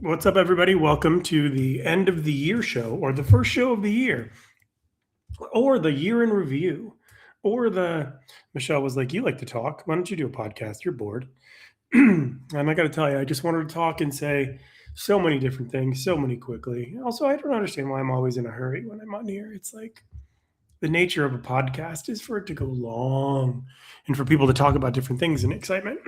What's up, everybody? Welcome to the end of the year show, or the first show of the year, or the year in review, or the Michelle was like, "You like to talk. Why don't you do a podcast? You're bored." And I got to tell you, I just wanted to talk and say so many different things, so many quickly. Also, I don't understand why I'm always in a hurry when I'm on here. It's like the nature of a podcast is for it to go long and for people to talk about different things and excitement.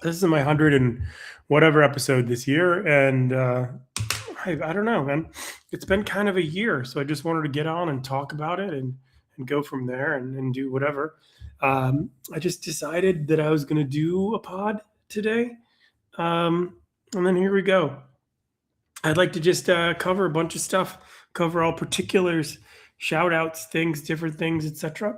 This is my 100 and whatever episode this year, and I don't know, man. It's been kind of a year, so I just wanted to get on and talk about it and go from there and do whatever. I just decided that I was going to do a pod today, and then here we go. I'd like to just cover a bunch of stuff, cover all particulars, shout outs, things, different things, etc.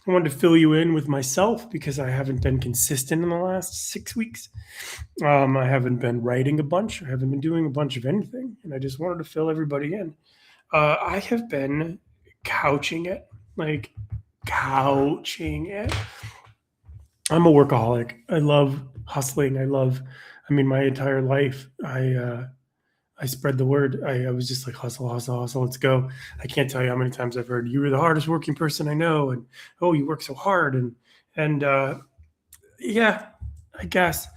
I wanted to fill you in with myself because I haven't been consistent in the last 6 weeks. I haven't been writing a bunch. I haven't been doing a bunch of anything, and I just wanted to fill everybody in. I have been couching it, like couching it. I'm a workaholic. I love hustling. My entire life, I spread the word. I was just like, hustle, hustle, hustle, let's go. I can't tell you how many times I've heard, you were the hardest working person I know. And, oh, you work so hard. And yeah, I guess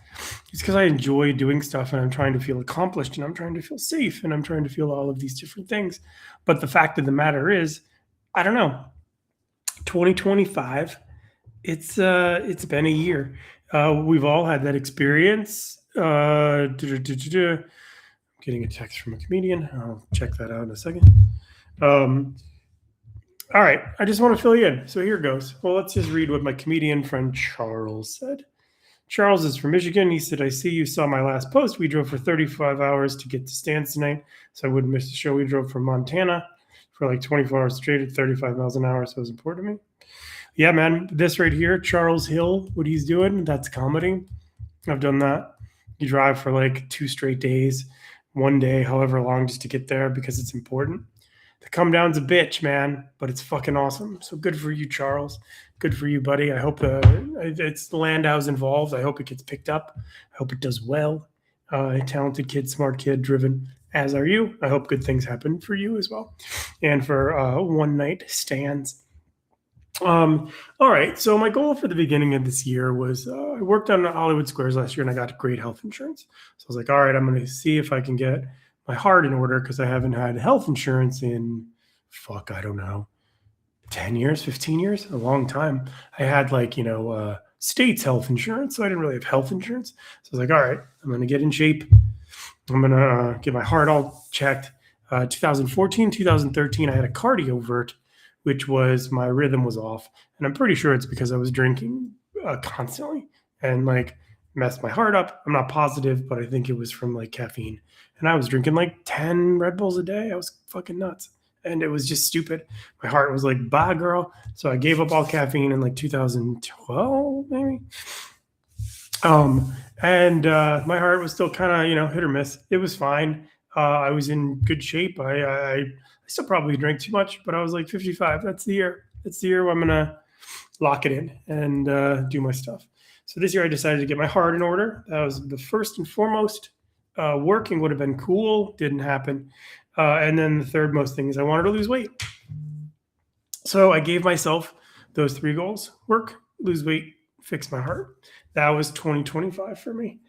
it's because I enjoy doing stuff and I'm trying to feel accomplished and I'm trying to feel safe and I'm trying to feel all of these different things. But the fact of the matter is, I don't know, 2025, it's been a year. We've all had that experience. Getting a text from a comedian. I'll check that out in a second. Um, all right, I just want to fill you in. So here goes. Well, let's just read what my comedian friend Charles said. Charles is from Michigan. He said, "I see you saw my last post. We drove for 35 hours to get to Stans tonight, so I wouldn't miss the show. We drove from Montana for like 24 hours straight at 35 miles an hour, so it was important to me." Yeah, man, this right here, Charles Hill, what he's doing, that's comedy. I've done that. You drive for like 2 straight days, one day, however long, just to get there because it's important. The come down's a bitch, man, but it's fucking awesome. So good for you, Charles. Good for you, buddy. I hope it's the Landau's involved. I hope it gets picked up. I hope it does well. A talented kid, smart kid, driven, as are you. I hope good things happen for you as well. And for one night stands. All right. So my goal for the beginning of this year was I worked on Hollywood Squares last year and I got great health insurance. So I was like, all right, I'm going to see if I can get my heart in order because I haven't had health insurance in, I don't know, 10 years, 15 years, a long time. I had state's health insurance. So I didn't really have health insurance. So I was like, all right, I'm going to get in shape. I'm going to get my heart all checked. 2014, 2013, I had a cardiovert, which was my rhythm was off. And I'm pretty sure it's because I was drinking constantly and like messed my heart up. I'm not positive, but I think it was from like caffeine. And I was drinking like 10 Red Bulls a day. I was fucking nuts. And it was just stupid. My heart was like, bye, girl. So I gave up all caffeine in like 2012, maybe. My heart was still kind of, hit or miss. It was fine. I was in good shape. I still probably drank too much, but I was like 55. That's the year. That's the year where I'm going to lock it in and do my stuff. So this year I decided to get my heart in order. That was the first and foremost. Working would have been cool. Didn't happen. And then the third most thing is I wanted to lose weight. So I gave myself those 3 goals: work, lose weight, fix my heart. That was 2025 for me.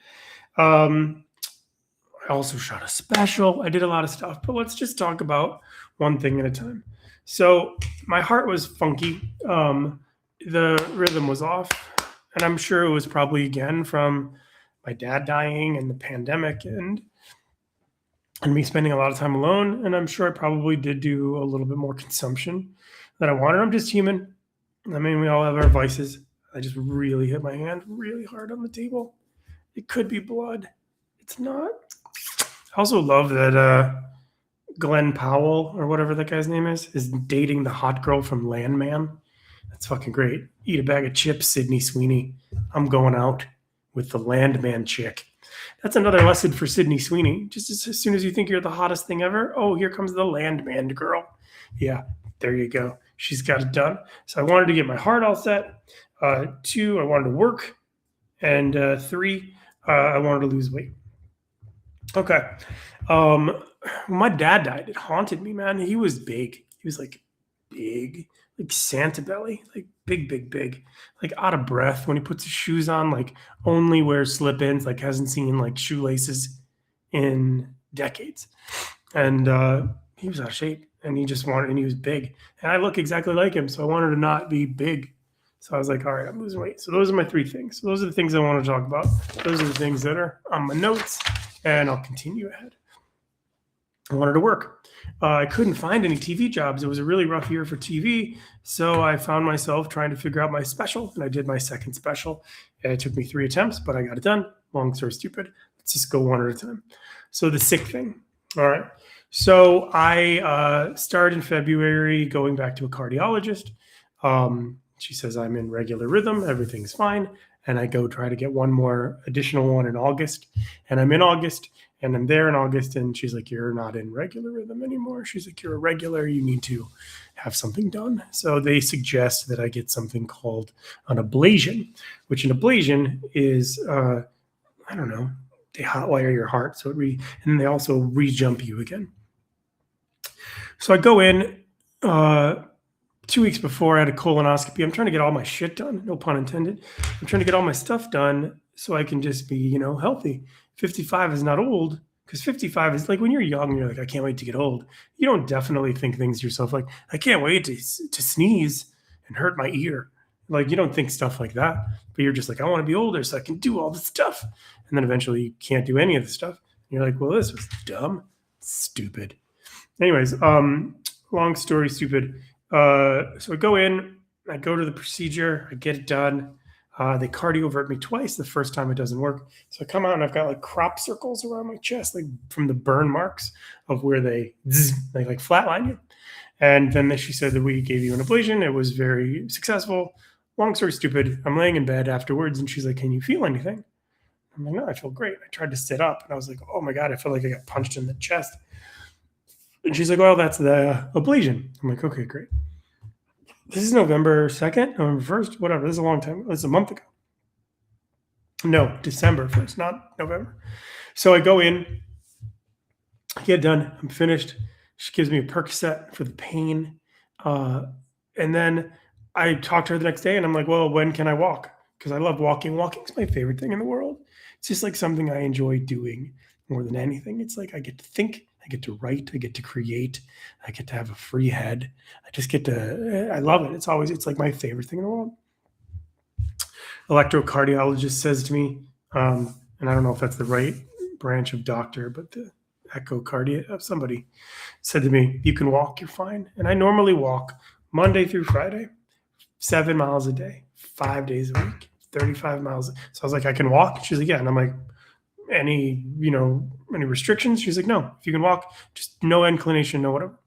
I also shot a special. I did a lot of stuff, but let's just talk about one thing at a time. So my heart was funky. The rhythm was off, and I'm sure it was probably again from my dad dying and the pandemic and me spending a lot of time alone. And I'm sure I probably did do a little bit more consumption than I wanted. I'm just human. I mean, we all have our vices. I just really hit my hand really hard on the table. It could be blood. It's not. I also love that Glenn Powell, or whatever that guy's name is dating the hot girl from Landman. That's fucking great. Eat a bag of chips, Sydney Sweeney. I'm going out with the Landman chick. That's another lesson for Sydney Sweeney. Just as soon as you think you're the hottest thing ever, oh, here comes the Landman girl. Yeah, there you go. She's got it done. So I wanted to get my heart all set. 2, I wanted to work. And 3, I wanted to lose weight. Okay. When my dad died, it haunted me, man. He was big. He was like big, like Santa belly, like big, big, big, like out of breath when he puts his shoes on, like only wears slip-ins, like hasn't seen like shoelaces in decades. And he was out of shape and he just wanted, and he was big. And I look exactly like him. So I wanted to not be big. So I was like, all right, I'm losing weight. So those are my three things. So those are the things I want to talk about. Those are the things that are on my notes, and I'll continue ahead. I wanted to work. I couldn't find any TV jobs. It was a really rough year for TV. So I found myself trying to figure out my special, and I did my second special. And it took me 3 attempts, but I got it done. Long story stupid. Let's just go one at a time. So the sick thing. All right. So I started in February going back to a cardiologist. She says I'm in regular rhythm. Everything's fine. And I go try to get one more additional one in August. And I'm in August. And I'm there in August, and she's like, you're not in regular rhythm anymore. She's like, you're irregular. You need to have something done. So they suggest that I get something called an ablation, which an ablation is, I don't know, they hotwire your heart. So and then they also re-jump you again. So I go in 2 weeks before I had a colonoscopy. I'm trying to get all my shit done. No pun intended. I'm trying to get all my stuff done so I can just be, healthy. 55 is not old, because 55 is like when you're young, you're like, I can't wait to get old. You don't definitely think things to yourself like, I can't wait to sneeze and hurt my ear. Like, you don't think stuff like that, but you're just like, I want to be older so I can do all this stuff. And then eventually you can't do any of the stuff. And you're like, well, this was dumb, stupid. Anyways, long story, stupid. So I go in, I go to the procedure, I get it done. They cardioverted me twice. The first time it doesn't work. So I come out and I've got like crop circles around my chest, like from the burn marks of where they like flatline you. And then she said that we gave you an ablation. It was very successful. Long story stupid. I'm laying in bed afterwards and she's like, can you feel anything? I'm like, no, I feel great. I tried to sit up and I was like, oh my God, I feel like I got punched in the chest. And she's like, well, that's the ablation. I'm like, okay, great. This is November 2nd, November 1st, whatever. This is a long time. This is a month ago. No, December 1st, not November. So I go in, get done. I'm finished. She gives me a Percocet for the pain. And then I talk to her the next day and I'm like, well, when can I walk? Because I love walking. Walking is my favorite thing in the world. It's just like something I enjoy doing more than anything. It's like I get to think. I get to write, I get to create, I get to have a free head. I just get to, I love it. It's like my favorite thing in the world. Electrocardiologist says to me, and I don't know if that's the right branch of doctor, but the echocardia, somebody said to me, you can walk, you're fine. And I normally walk Monday through Friday, 7 miles a day, 5 days a week, 35 miles. So I was like, I can walk? She's like, yeah. And I'm like, any restrictions? She's like, no, if you can walk, just no inclination, no whatever.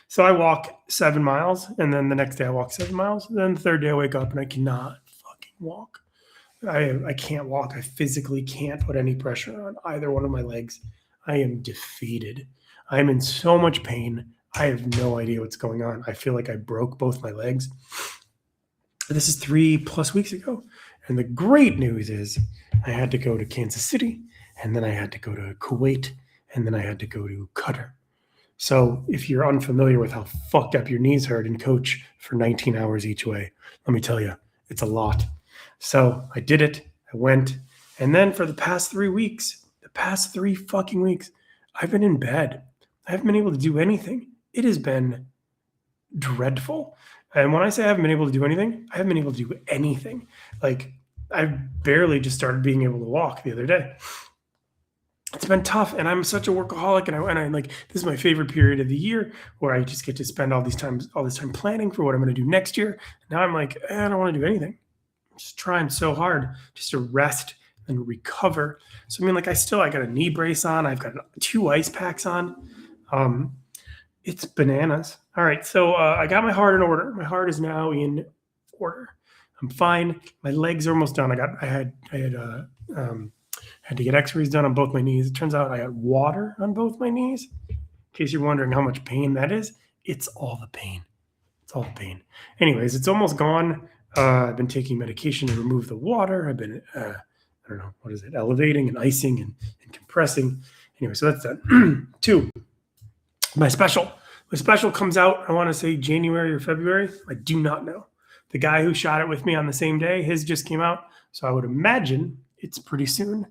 So I walk 7 miles, and then the next day I walk 7 miles. And then the third day I wake up and I cannot fucking walk. I can't walk. I physically can't put any pressure on either one of my legs. I am defeated. I am in so much pain. I have no idea what's going on. I feel like I broke both my legs. This is 3+ weeks ago. And the great news is I had to go to Kansas City, and then I had to go to Kuwait, and then I had to go to Qatar. So if you're unfamiliar with how fucked up your knees hurt and coach for 19 hours each way, let me tell you, it's a lot. So I did it. I went. And then for the past 3 weeks, the past 3 fucking weeks, I've been in bed. I haven't been able to do anything. It has been dreadful. And when I say I haven't been able to do anything, I haven't been able to do anything. Like, I barely just started being able to walk the other day. It's been tough, and I'm such a workaholic, and I like, this is my favorite period of the year where I just get to spend all this time planning for what I'm going to do next year. Now I'm like, I don't want to do anything. I'm just trying so hard just to rest and recover. So I mean, like, I got a knee brace on. I've got 2 ice packs on. It's bananas. All right, so I got my heart in order. My heart is now in order. I'm fine. My legs are almost done. I had to get x-rays done on both my knees. It turns out I got water on both my knees. In case you're wondering how much pain that is, it's all the pain. It's all the pain. Anyways, it's almost gone. I've been taking medication to remove the water. I've been, elevating and icing and compressing. Anyway, so that's that. 2, my special. My special comes out, I want to say January or February. I do not know. The guy who shot it with me on the same day, his just came out. So I would imagine it's pretty soon.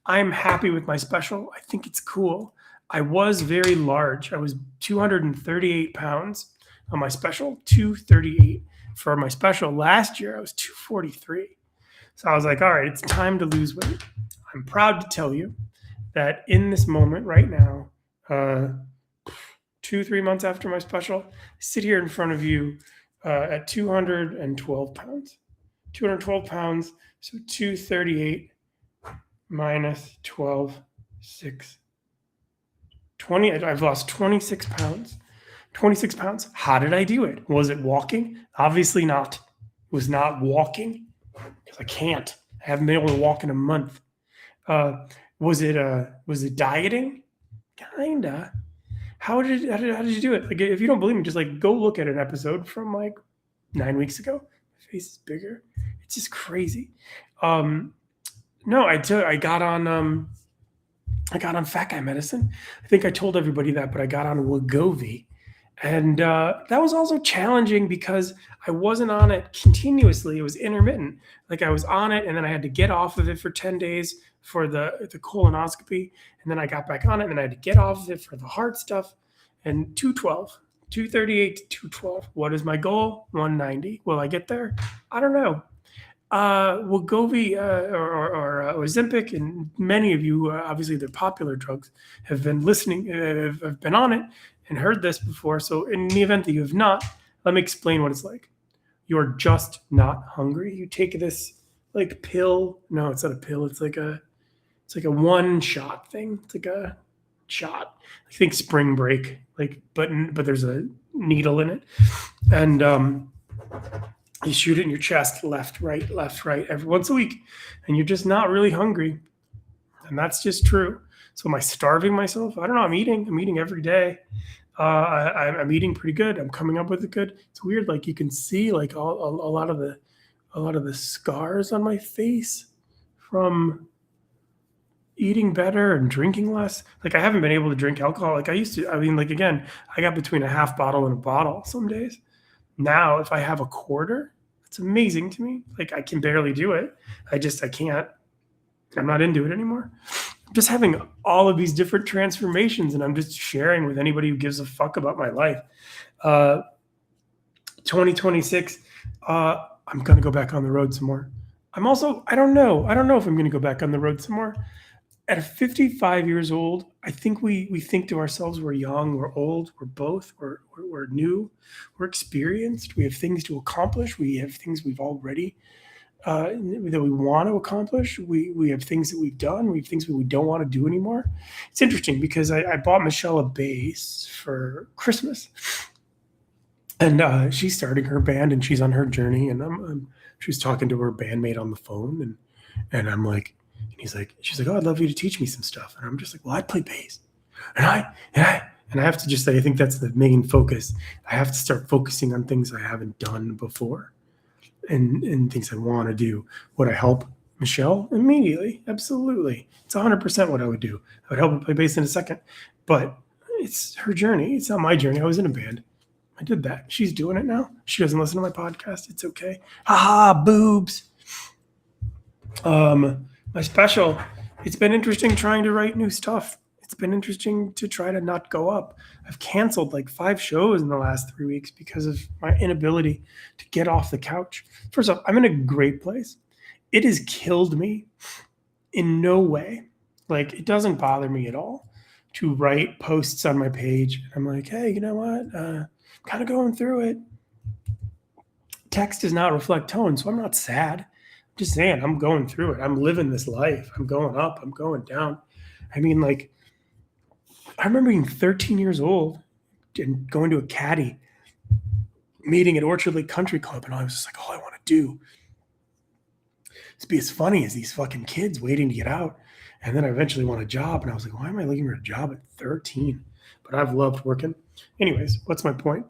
I'm happy with my special. I think it's cool. I was very large. I was 238 pounds on my special, 238. For my special last year, I was 243. So I was like, all right, it's time to lose weight. I'm proud to tell you that in this moment right now, 2-3 months after my special, I sit here in front of you at 212 pounds. 212 pounds, so 238 minus 12, 6, 20. I've lost 26 pounds. 26 pounds. How did I do it? Was it walking? Obviously not. It was not walking because I can't. I haven't been able to walk in a month. Was it dieting? Kinda. How did you do it? Like, if you don't believe me, just like go look at an episode from like 9 weeks ago. My face is bigger. It's just crazy. No, I got on fat guy medicine. I think I told everybody that, but I got on Wegovy. And that was also challenging because I wasn't on it continuously. It was intermittent. Like I was on it and then I had to get off of it for 10 days for the colonoscopy. And then I got back on it and then I had to get off of it for the heart stuff. And 238 to 212. What is my goal? 190. Will I get there? I don't know. Wegovy or Ozempic, and many of you, obviously they're popular drugs, have been listening, have been on it and heard this before. So in the event that you have not, let me explain what it's like. You're just not hungry. You take this like pill. No, it's not a pill. It's like a one shot thing. It's like a shot. I think spring break, like, but there's a needle in it. And, you shoot it in your chest, left, right, every once a week, and you're just not really hungry. And that's just true. So am I starving myself? I don't know. I'm eating every day. I'm eating pretty good. I'm coming up with it good. It's weird. Like you can see like a lot of the scars on my face from eating better and drinking less. Like I haven't been able to drink alcohol like I used to. I mean, like again, I got between a half bottle and a bottle some days. Now, if I have a quarter, it's amazing to me. Like I can barely do it. I can't. I'm not into it anymore. I'm just having all of these different transformations, and I'm just sharing with anybody who gives a fuck about my life. 2026, I'm gonna go back on the road some more. I don't know if I'm gonna go back on the road some more. At 55 years old, I think we think to ourselves, we're young, we're old, we're both, we're new, we're experienced, we have things to accomplish, we have things we've already, that we want to accomplish, we have things that we've done, we have things that we don't want to do anymore. It's interesting because I bought Michelle a bass for Christmas, and she's starting her band and she's on her journey, and she's talking to her bandmate on the phone, and I'm like, she's like, oh, I'd love you to teach me some stuff. And I'm just like, well, I play bass. And I have to just say, I think that's the main focus. I have to start focusing on things I haven't done before and things I want to do. Would I help Michelle? Immediately. Absolutely. It's 100% what I would do. I would help her play bass in a second. But it's her journey. It's not my journey. I was in a band. I did that. She's doing it now. She doesn't listen to my podcast. It's okay. Ha boobs. My special, it's been interesting trying to write new stuff. It's been interesting to try to not go up. I've canceled like 5 shows in the last 3 weeks because of my inability to get off the couch. First off, I'm in a great place. It has killed me in no way. Like it doesn't bother me at all to write posts on my page. I'm like, hey, you know what? I'm kind of going through it. Text does not reflect tone, so I'm not sad. Just saying, I'm going through it. I'm living this life. I'm going up. I'm going down. I mean, like, I remember being 13 years old and going to a caddy meeting at Orchard Lake Country Club, and I was just like, all I want to do is be as funny as these fucking kids waiting to get out. And then I eventually want a job, and I was like, why am I looking for a job at 13? But I've loved working. Anyways, what's my point?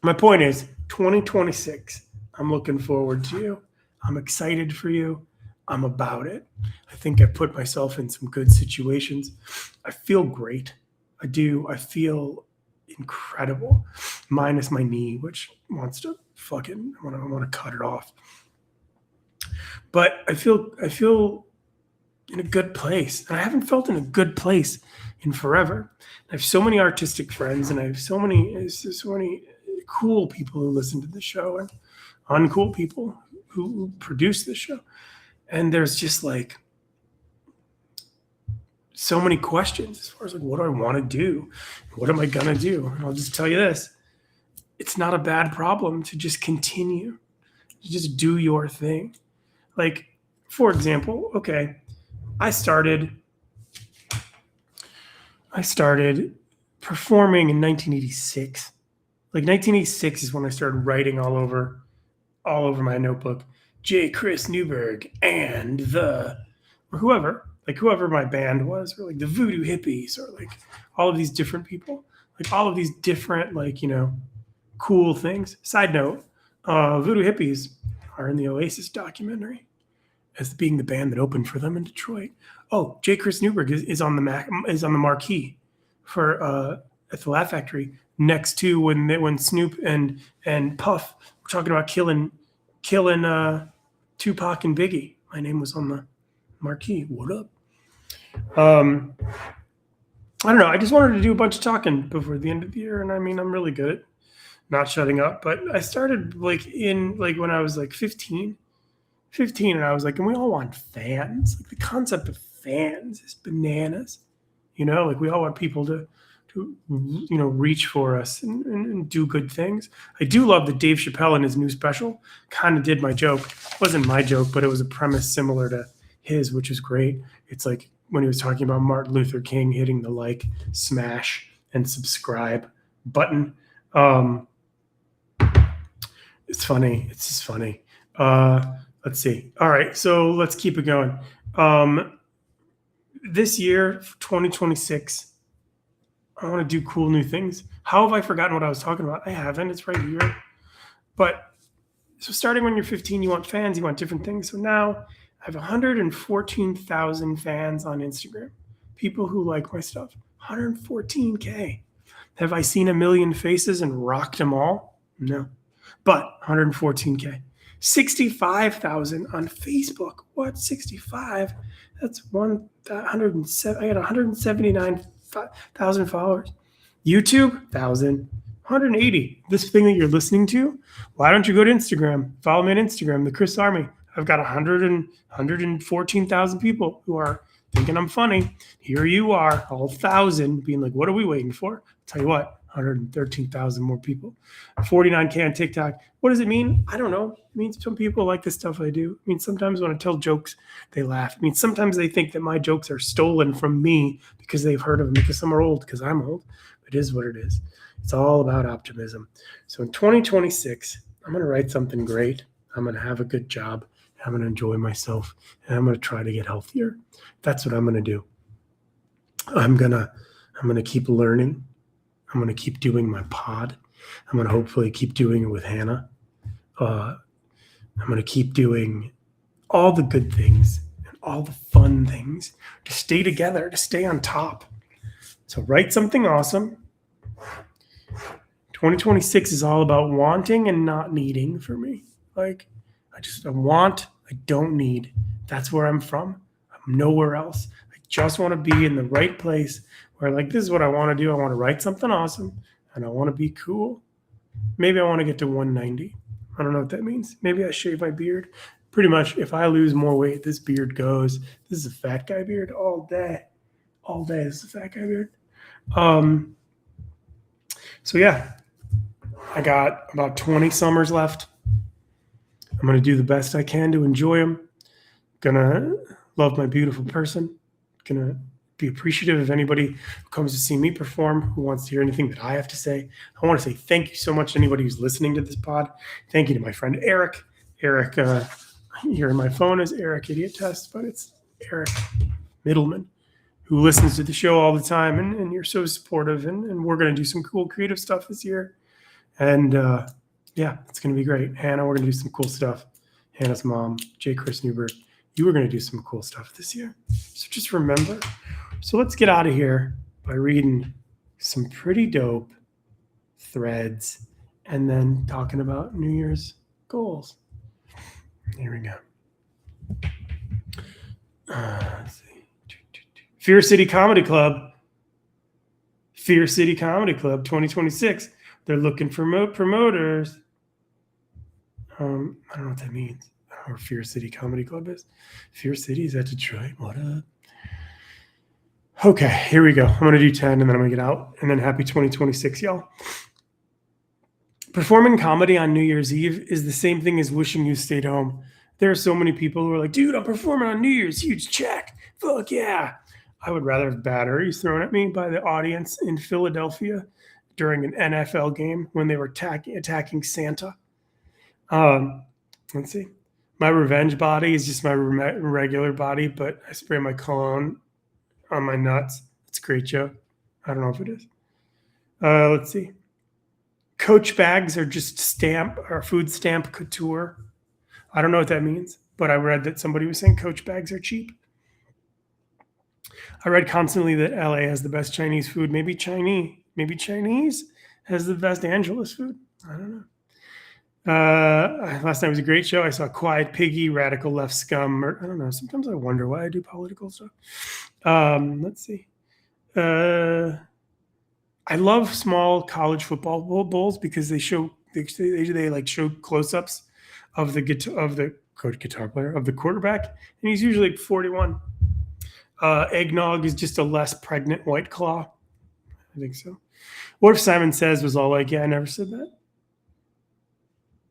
My point is 2026. I'm looking forward to you. I'm excited for you. I'm about it. I think I put myself in some good situations. I feel great. I do. I feel incredible, minus my knee, which wants to fucking, I want to cut it off. But I feel in a good place, and I haven't felt in a good place in forever. I have so many artistic friends, and I have so many cool people who listen to the show, and uncool people who produce the show. And there's just like so many questions as far as like, what do I want to do? What am I gonna do? And I'll just tell you this: it's not a bad problem to just continue, to just do your thing. Like, for example, okay, I started performing in 1986. Like 1986 is when I started writing all over my notebook. J. Chris Newberg and whoever my band was, or like the Voodoo Hippies, or like all of these different people, like all of these different cool things. Side note, Voodoo Hippies are in the Oasis documentary as being the band that opened for them in Detroit. Oh, J. Chris Newberg is on the marquee for at the Laugh Factory next to when Snoop and Puff were talking about killing Tupac and Biggie. My name was on the marquee. What up? I don't know. I just wanted to do a bunch of talking before the end of the year, and I mean, I'm really good at not shutting up. But I started when I was like 15, and I was like, and we all want fans. Like the concept of fans is bananas. Like we all want people to reach for us and do good things. I do love that Dave Chappelle in his new special kind of did my joke. It wasn't my joke, but it was a premise similar to his, which is great. It's like when he was talking about Martin Luther King hitting the like, smash, and subscribe button. It's funny. It's just funny. Let's see. All right, so let's keep it going. This year, 2026, I want to do cool new things. How have I forgotten what I was talking about? I haven't. It's right here. But so starting when you're 15, you want fans, you want different things. So now I have 114,000 fans on Instagram. People who like my stuff. 114K. Have I seen a million faces and rocked them all? No. But 114K. 65,000 on Facebook. What? 65? That's 107. I got 179,000 followers. YouTube, 1,000. 180. This thing that you're listening to, why don't you go to Instagram? Follow me on Instagram, the Chris Army. I've got 114,000 people who are thinking I'm funny. Here you are, all 1,000, being like, what are we waiting for? I'll tell you what, 113,000 more people. 49K on TikTok. What does it mean? I don't know. It means some people like the stuff I do. It means sometimes when I tell jokes, they laugh. It means sometimes they think that my jokes are stolen from me because they've heard of them, because some are old, because I'm old. It is what it is. It's all about optimism. So in 2026, I'm going to write something great. I'm going to have a good job. I'm going to enjoy myself, and I'm going to try to get healthier. That's what I'm going to do. I'm going to keep learning. I'm going to keep doing my pod. I'm going to hopefully keep doing it with Hannah. I'm going to keep doing all the good things and all the fun things to stay together, to stay on top. So write something awesome. 2026 is all about wanting and not needing for me. Like, I want, I don't need. That's where I'm from. I'm nowhere else. I just want to be in the right place where, like, this is what I want to do. I want to write something awesome, and I want to be cool. Maybe I want to get to 190. I don't know what that means. Maybe I shave my beard. Pretty much, if I lose more weight, this beard goes. This is a fat guy beard all day. All day, this is a fat guy beard. So yeah, I got about 20 summers left. I'm going to do the best I can to enjoy them. Gonna love my beautiful person. Gonna be appreciative of anybody who comes to see me perform, who wants to hear anything that I have to say. I want to say thank you so much to anybody who's listening to this pod. Thank you to my friend Eric. Eric, here in my phone is Eric Idiot Test, but it's Eric Middleman, who listens to the show all the time, and you're so supportive, and we're going to do some cool creative stuff this year. And yeah, it's going to be great. Hannah, we're going to do some cool stuff. Hannah's mom, J. Chris Newberg. You were going to do some cool stuff this year. So just remember. So let's get out of here by reading some pretty dope threads and then talking about New Year's goals. Here we go. Let's see. Fear City Comedy Club. Fear City Comedy Club 2026. They're looking for promoters. I don't know what that means. I don't know where Fear City Comedy Club is. Fear City, is that Detroit? What up? Okay, here we go. I'm going to do 10 and then I'm going to get out. And then happy 2026, y'all. Performing comedy on New Year's Eve is the same thing as wishing you stayed home. There are so many people who are like, dude, I'm performing on New Year's. Huge check. Fuck yeah. I would rather have batteries thrown at me by the audience in Philadelphia during an NFL game when they were attacking Santa. Let's see. My revenge body is just my regular body, but I spray my cologne on my nuts. It's a great joke. I don't know if it is. Let's see. Coach bags are just food stamp couture. I don't know what that means, but I read that somebody was saying Coach bags are cheap. I read constantly that LA has the best Chinese food. Maybe Chinese has the best Angeles food. I don't know. Last night was a great show. I saw Quiet Piggy, Radical Left Scum. I don't know. Sometimes I wonder why I do political stuff. Let's see. I love small college football bowls because they show close-ups of the guitar player, of the quarterback, and he's usually like 41. Eggnog is just a less pregnant White Claw. I think so. What if Simon Says was all like, yeah, I never said that?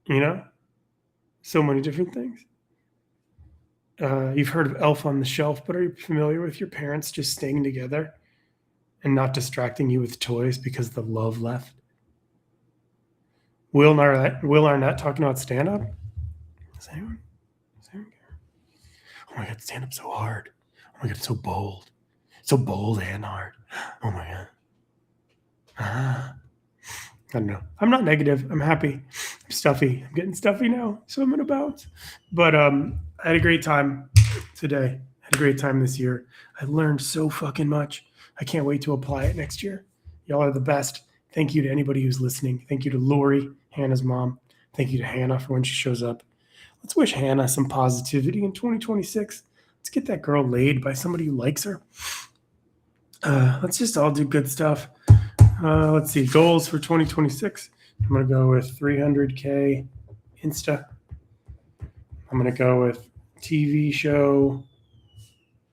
You know? So many different things. You've heard of Elf on the Shelf, but are you familiar with your parents just staying together and not distracting you with toys because the love left? Will Arnett talking about stand-up? Is anyone care? Oh my God, stand-up so hard. Oh my God, it's so bold. So bold and hard. Oh my God. I don't know. I'm not negative. I'm happy. I'm stuffy. I'm getting stuffy now, so I'm in a bounce. But I had a great time today. I had a great time this year. I learned so fucking much. I can't wait to apply it next year. Y'all are the best. Thank you to anybody who's listening. Thank you to Lori, Hannah's mom. Thank you to Hannah for when she shows up. Let's wish Hannah some positivity in 2026. Let's get that girl laid by somebody who likes her. Let's just all do good stuff. Let's see. Goals for 2026. I'm going to go with 300K Insta. I'm going to go with TV show,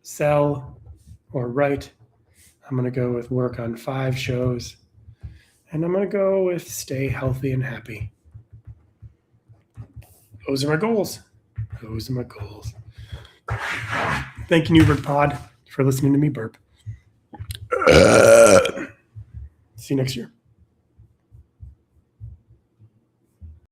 sell or write. I'm going to go with work on 5 shows. And I'm going to go with stay healthy and happy. Those are my goals. Thank you, Newberg Pod, for listening to me burp. See you next year.